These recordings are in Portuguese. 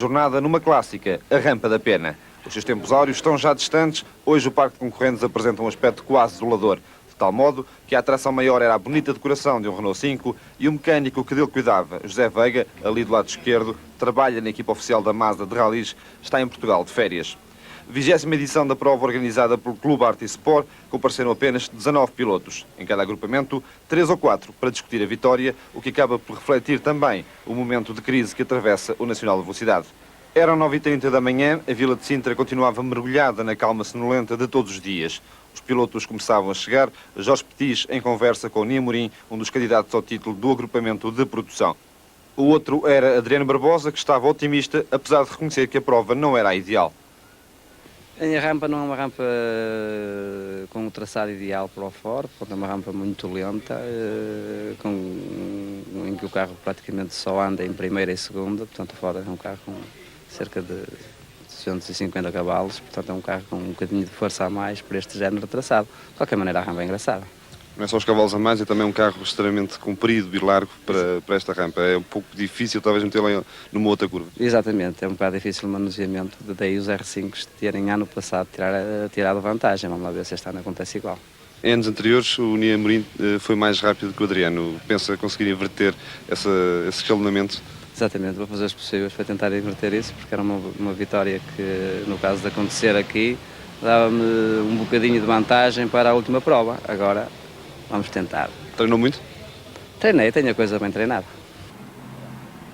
Jornada numa clássica, a Rampa da Pena. Os seus tempos áureos estão já distantes, hoje o parque de concorrentes apresenta um aspecto quase desolador, de tal modo que a atração maior era a bonita decoração de um Renault 5 e o mecânico que dele cuidava, José Veiga, ali do lado esquerdo, trabalha na equipa oficial da Mazda de Rallys, está em Portugal de férias. 20ª edição da prova organizada pelo Clube Arte e Sport, compareceram apenas 19 pilotos. Em cada agrupamento, 3 ou 4 para discutir a vitória, o que acaba por refletir também o momento de crise que atravessa o Nacional de Velocidade. Eram 9h30 da manhã, a Vila de Sintra continuava mergulhada na calma sonolenta de todos os dias. Os pilotos começavam a chegar, Jorge Petis em conversa com Ney Amorim, um dos candidatos ao título do agrupamento de produção. O outro era Adriano Barbosa, que estava otimista, apesar de reconhecer que a prova não era a ideal. A rampa não é uma rampa com o traçado ideal para o Ford, é uma rampa muito lenta, em que o carro praticamente só anda em primeira e segunda, portanto o Ford é um carro com cerca de 250 cavalos, portanto é um carro com um bocadinho de força a mais para este género de traçado. De qualquer maneira a rampa é engraçada. Não é só os cavalos a mais, é também um carro extremamente comprido e largo para esta rampa. É um pouco difícil talvez metê-la numa outra curva. Exatamente, é um bocado difícil o manuseamento, daí os R5 terem ano passado tirado vantagem. Vamos lá ver se este ano acontece igual. Em anos anteriores o Ney Amorim foi mais rápido que o Adriano. Pensa conseguir inverter esse escalonamento? Exatamente, vou fazer os possíveis para tentar inverter isso, porque era uma vitória que, no caso de acontecer aqui, dava-me um bocadinho de vantagem para a última prova. Agora vamos tentar. Treinou muito? Treinei, tenho a coisa bem treinada.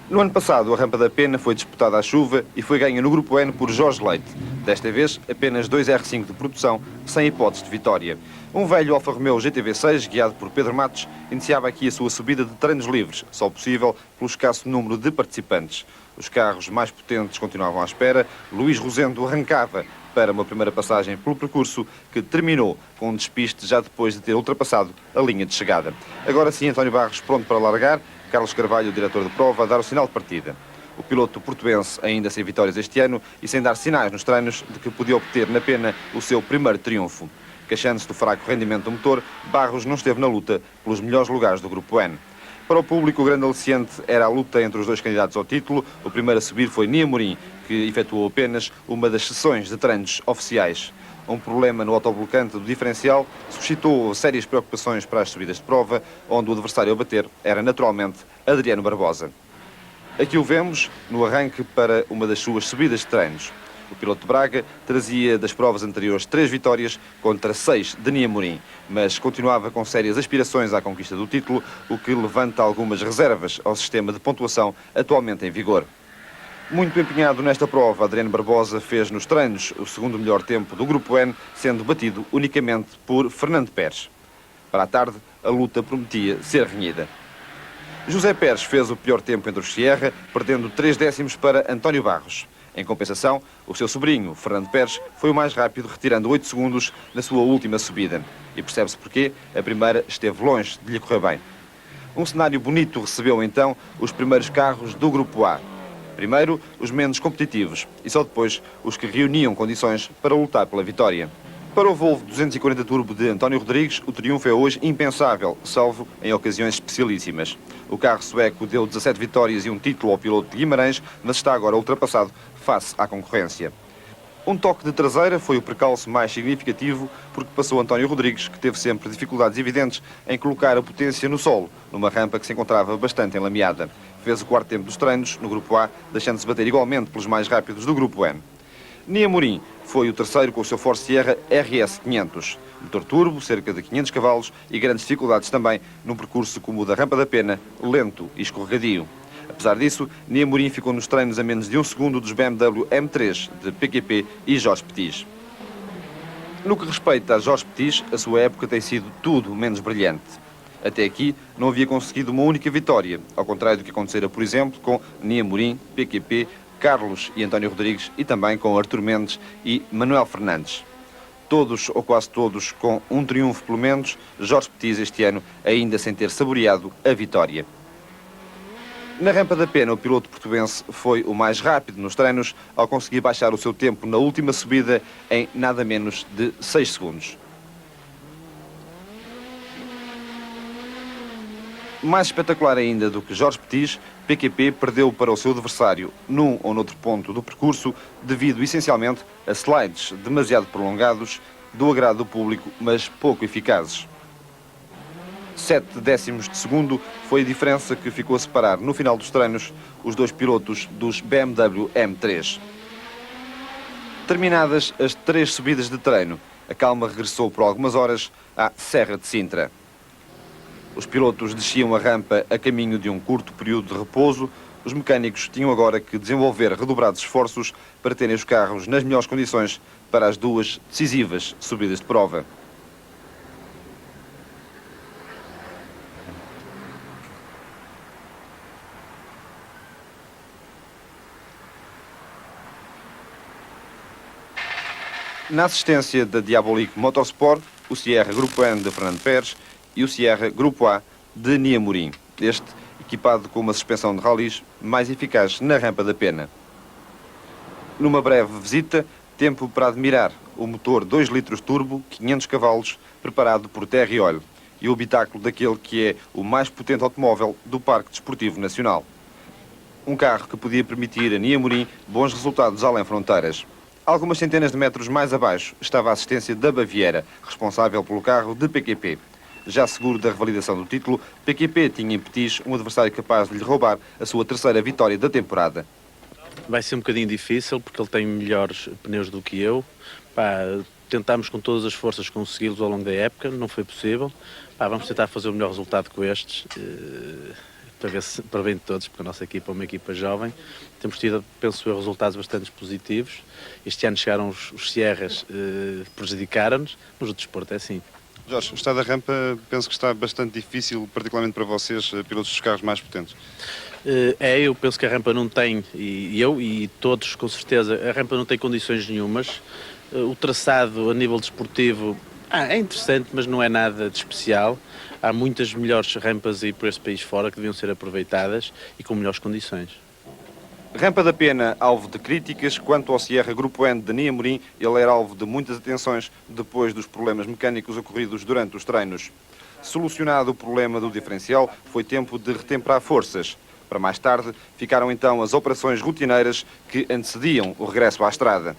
No ano passado, a Rampa da Pena foi disputada à chuva e foi ganha no Grupo N por Jorge Leite. Desta vez, apenas 2 R5 de produção, sem hipótese de vitória. Um velho Alfa Romeo GTV6, guiado por Pedro Matos, iniciava aqui a sua subida de treinos livres, só possível pelo escasso número de participantes. Os carros mais potentes continuavam à espera. Luís Rosendo arrancava para uma primeira passagem pelo percurso que terminou com um despiste já depois de ter ultrapassado a linha de chegada. Agora sim, António Barros pronto para largar, Carlos Carvalho, o diretor de prova, a dar o sinal de partida. O piloto portuense ainda sem vitórias este ano e sem dar sinais nos treinos de que podia obter na Pena o seu primeiro triunfo. Queixando-se do fraco rendimento do motor, Barros não esteve na luta pelos melhores lugares do Grupo N. Para o público, o grande aliciente era a luta entre os dois candidatos ao título. O primeiro a subir foi Ney Amorim, que efetuou apenas uma das sessões de treinos oficiais. Um problema no autoblocante do diferencial suscitou sérias preocupações para as subidas de prova, onde o adversário a bater era naturalmente Adriano Barbosa. Aqui o vemos no arranque para uma das suas subidas de treinos. O piloto de Braga trazia das provas anteriores 3 vitórias contra 6 de Ney Amorim, mas continuava com sérias aspirações à conquista do título, o que levanta algumas reservas ao sistema de pontuação atualmente em vigor. Muito empenhado nesta prova, Adriano Barbosa fez nos treinos o segundo melhor tempo do Grupo N, sendo batido unicamente por Fernando Pérez. Para a tarde, a luta prometia ser renhida. José Pérez fez o pior tempo entre os Sierra, perdendo 3 décimos para António Barros. Em compensação, o seu sobrinho, Fernando Pérez, foi o mais rápido, retirando 8 segundos na sua última subida. E percebe-se porquê, a primeira esteve longe de lhe correr bem. Um cenário bonito recebeu então os primeiros carros do Grupo A. Primeiro, os menos competitivos, e só depois os que reuniam condições para lutar pela vitória. Para o Volvo 240 Turbo de António Rodrigues, o triunfo é hoje impensável, salvo em ocasiões especialíssimas. O carro sueco deu 17 vitórias e um título ao piloto de Guimarães, mas está agora ultrapassado face à concorrência. Um toque de traseira foi o percalço mais significativo, porque passou António Rodrigues, que teve sempre dificuldades evidentes em colocar a potência no solo, numa rampa que se encontrava bastante enlameada. Fez o quarto tempo dos treinos no Grupo A, deixando-se bater igualmente pelos mais rápidos do Grupo N. Ney Amorim foi o terceiro com o seu Ford Sierra RS 500. Motor turbo, cerca de 500 cavalos e grandes dificuldades também num percurso como o da Rampa da Pena, lento e escorregadio. Apesar disso, Ney Amorim ficou nos treinos a menos de 1 segundo dos BMW M3 de PQP e Jorge Petis. No que respeita a Jorge Petis, a sua época tem sido tudo menos brilhante. Até aqui não havia conseguido uma única vitória, ao contrário do que acontecera, por exemplo, com Ney Amorim, PQP, Carlos e António Rodrigues e também com Artur Mendes e Manuel Fernandes. Todos, ou quase todos, com um triunfo pelo menos, Jorge Petis este ano ainda sem ter saboreado a vitória. Na Rampa da Pena, o piloto portuense foi o mais rápido nos treinos ao conseguir baixar o seu tempo na última subida em nada menos de 6 segundos. Mais espetacular ainda do que Jorge Petis, PQP perdeu para o seu adversário num ou noutro ponto do percurso devido essencialmente a slides demasiado prolongados, do agrado do público, mas pouco eficazes. 7 décimos de segundo foi a diferença que ficou a separar no final dos treinos os dois pilotos dos BMW M3. Terminadas as 3 subidas de treino, a calma regressou por algumas horas à Serra de Sintra. Os pilotos desciam a rampa a caminho de um curto período de repouso. Os mecânicos tinham agora que desenvolver redobrados esforços para terem os carros nas melhores condições para as 2 decisivas subidas de prova. Na assistência da Diabolique Motorsport, o Sierra Grupo N de Fernando Pérez e o Sierra Grupo A de Nia Morim, este equipado com uma suspensão de ralis mais eficaz na rampa da Pena. Numa breve visita, tempo para admirar o motor 2 litros turbo, 500 cavalos, preparado por Terry Oil e o habitáculo daquele que é o mais potente automóvel do Parque Desportivo Nacional. Um carro que podia permitir a Nia Morim bons resultados além fronteiras. Algumas centenas de metros mais abaixo estava a assistência da Baviera, responsável pelo carro de PQP. Já seguro da revalidação do título, PQP tinha em Petis um adversário capaz de lhe roubar a sua 3ª vitória da temporada. Vai ser um bocadinho difícil porque ele tem melhores pneus do que eu. Tentámos com todas as forças consegui-los ao longo da época, não foi possível. Vamos tentar fazer o melhor resultado com estes, para bem de todos, porque a nossa equipa é uma equipa jovem. Temos tido, penso eu, resultados bastante positivos. Este ano chegaram os Sierras, prejudicaram-nos, mas o desporto é assim. Jorge, o estado da rampa penso que está bastante difícil, particularmente para vocês, pilotos dos carros mais potentes. Eu penso que a rampa não tem, e eu e todos com certeza, a rampa não tem condições nenhumas. O traçado a nível desportivo é interessante, mas não é nada de especial. Há muitas melhores rampas aí por este país fora que deviam ser aproveitadas e com melhores condições. Rampa da Pena, alvo de críticas. Quanto ao Sierra Grupo N de Nia Morim, ele era alvo de muitas atenções depois dos problemas mecânicos ocorridos durante os treinos. Solucionado o problema do diferencial, foi tempo de retemperar forças. Para mais tarde, ficaram então as operações rotineiras que antecediam o regresso à estrada.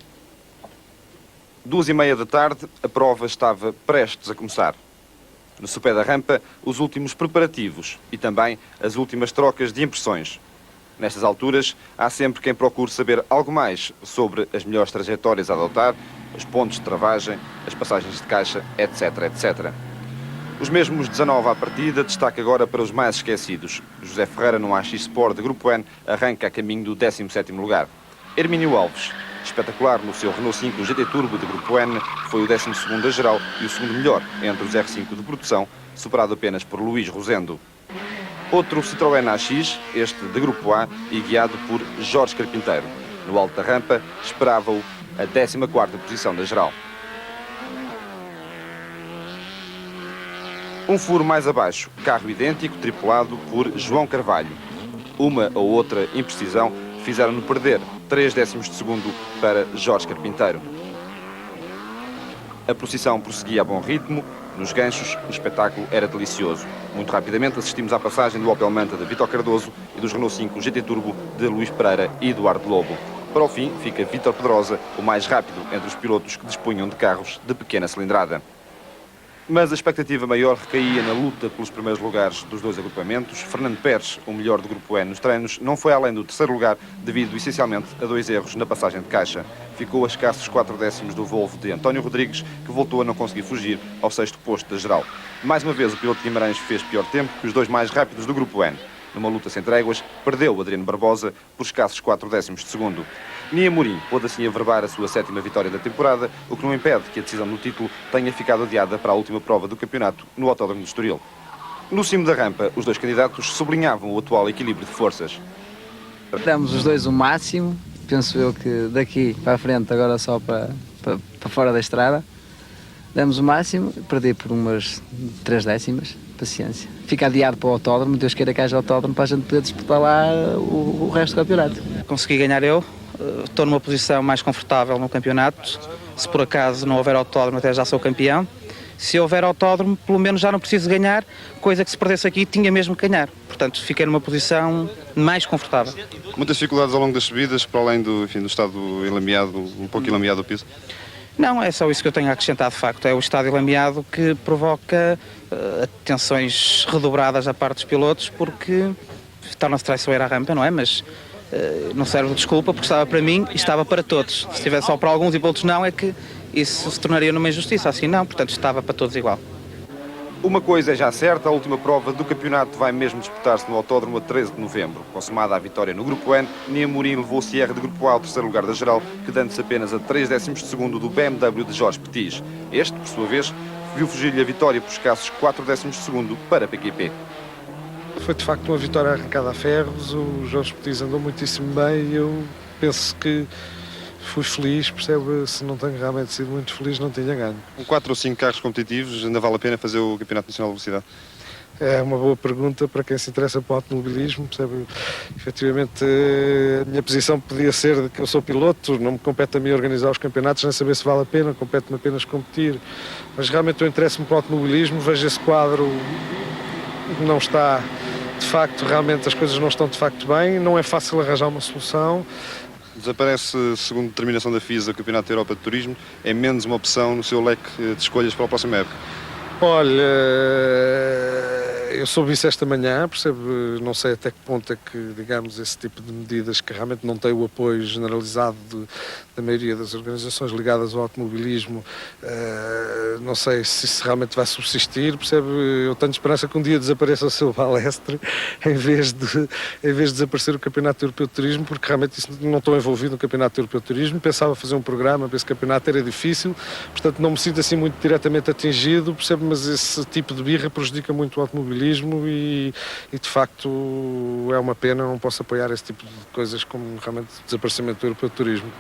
2h30 da tarde, a prova estava prestes a começar. No sopé da rampa, os últimos preparativos e também as últimas trocas de impressões. Nestas alturas, há sempre quem procure saber algo mais sobre as melhores trajetórias a adotar, os pontos de travagem, as passagens de caixa, etc, etc. Os mesmos 19 à partida, destaque agora para os mais esquecidos. José Ferreira, no AX Sport de Grupo N, arranca a caminho do 17º lugar. Hermínio Alves, espetacular no seu Renault 5 GT Turbo de Grupo N, foi o 12º da geral e o segundo melhor entre os R5 de produção, superado apenas por Luís Rosendo. Outro Citroën AX, este de Grupo A e guiado por Jorge Carpinteiro. No alto da rampa, esperava-o a 14ª posição da geral. Um furo mais abaixo, carro idêntico, tripulado por João Carvalho. Uma ou outra imprecisão fizeram-no perder 3 décimos de segundo para Jorge Carpinteiro. A procissão prosseguia a bom ritmo. Nos ganchos, o espetáculo era delicioso. Muito rapidamente assistimos à passagem do Opel Manta de Vítor Cardoso e dos Renault 5 GT Turbo de Luís Pereira e Eduardo Lobo. Para o fim, fica Vítor Pedrosa, o mais rápido entre os pilotos que dispunham de carros de pequena cilindrada. Mas a expectativa maior recaía na luta pelos primeiros lugares dos dois agrupamentos. Fernando Pérez, o melhor do Grupo N nos treinos, não foi além do 3º lugar devido essencialmente a 2 erros na passagem de caixa. Ficou a escassos 4 décimos do Volvo de António Rodrigues, que voltou a não conseguir fugir ao 6º posto da geral. Mais uma vez, o piloto de Guimarães fez pior tempo que os dois mais rápidos do Grupo N. Numa luta sem tréguas, perdeu Adriano Barbosa por escassos 4 décimos de segundo. Nia Morim pôde assim averbar a sua 7ª vitória da temporada, o que não impede que a decisão do título tenha ficado adiada para a última prova do campeonato no Autódromo de Estoril. No cimo da rampa, os dois candidatos sublinhavam o atual equilíbrio de forças. Demos os dois o máximo, penso eu que daqui para a frente, agora só para fora da estrada, demos o máximo, perdi por umas 3 décimas, paciência. Fica adiado para o autódromo, Deus queira que haja autódromo para a gente poder disputar lá o resto do campeonato. Consegui ganhar eu, estou numa posição mais confortável no campeonato, se por acaso não houver autódromo até já sou campeão se houver autódromo, pelo menos já não preciso ganhar, coisa que se perdesse aqui tinha mesmo que ganhar. Portanto, fiquei numa posição mais confortável. Muitas dificuldades ao longo das subidas, para além do, enfim, do estado ilameado, um pouco ilameado do piso? Não, é só isso que eu tenho a acrescentar de facto. É o estado ilameado que provoca tensões redobradas da parte dos pilotos, porque torna-se traiçoeira a rampa, não é? Mas não serve de desculpa, porque estava para mim e estava para todos. Se estivesse só para alguns e para outros não, é que isso se tornaria numa injustiça. Assim não, portanto estava para todos igual. Uma coisa é já certa, a última prova do campeonato vai mesmo disputar-se no Autódromo a 13 de novembro. Consumada a vitória no Grupo N, Nia Morim levou o Sierra de Grupo A ao terceiro lugar da geral, quedando-se apenas a 0,3 do BMW de Jorge Petis. Este, por sua vez, viu fugir-lhe a vitória por escassos 0,4 para a PQP. Foi de facto uma vitória arrancada a ferros, o Jorge Petis andou muitíssimo bem e eu penso que fui feliz, percebe? Se não tenho realmente sido muito feliz, não tinha ganho. Com 4 ou 5 carros competitivos, ainda vale a pena fazer o Campeonato Nacional de Velocidade? É uma boa pergunta para quem se interessa pelo automobilismo, percebe? Efetivamente, a minha posição podia ser de que eu sou piloto, não me compete a mim organizar os campeonatos, nem saber se vale a pena, compete-me apenas competir. Mas realmente eu interesso-me pelo automobilismo, vejo esse quadro, não está, de facto, realmente as coisas não estão de facto bem, não é fácil arranjar uma solução. Desaparece, segundo determinação da FISA, o Campeonato da Europa de Turismo, é menos uma opção no seu leque de escolhas para a próxima época. Olha, eu soube isso esta manhã, percebe? Não sei até que ponto é que, digamos, esse tipo de medidas que realmente não tem o apoio generalizado da maioria das organizações ligadas ao automobilismo, não sei se isso realmente vai subsistir, percebe? Eu tenho esperança que um dia desapareça o seu balestre em vez de desaparecer o Campeonato Europeu de Turismo, porque realmente isso não estou envolvido no Campeonato Europeu de Turismo, pensava fazer um programa para esse campeonato, era difícil, portanto não me sinto assim muito diretamente atingido, percebe? Mas esse tipo de birra prejudica muito o automobilismo e de facto é uma pena, não posso apoiar esse tipo de coisas como realmente o desaparecimento do Europeu de Turismo.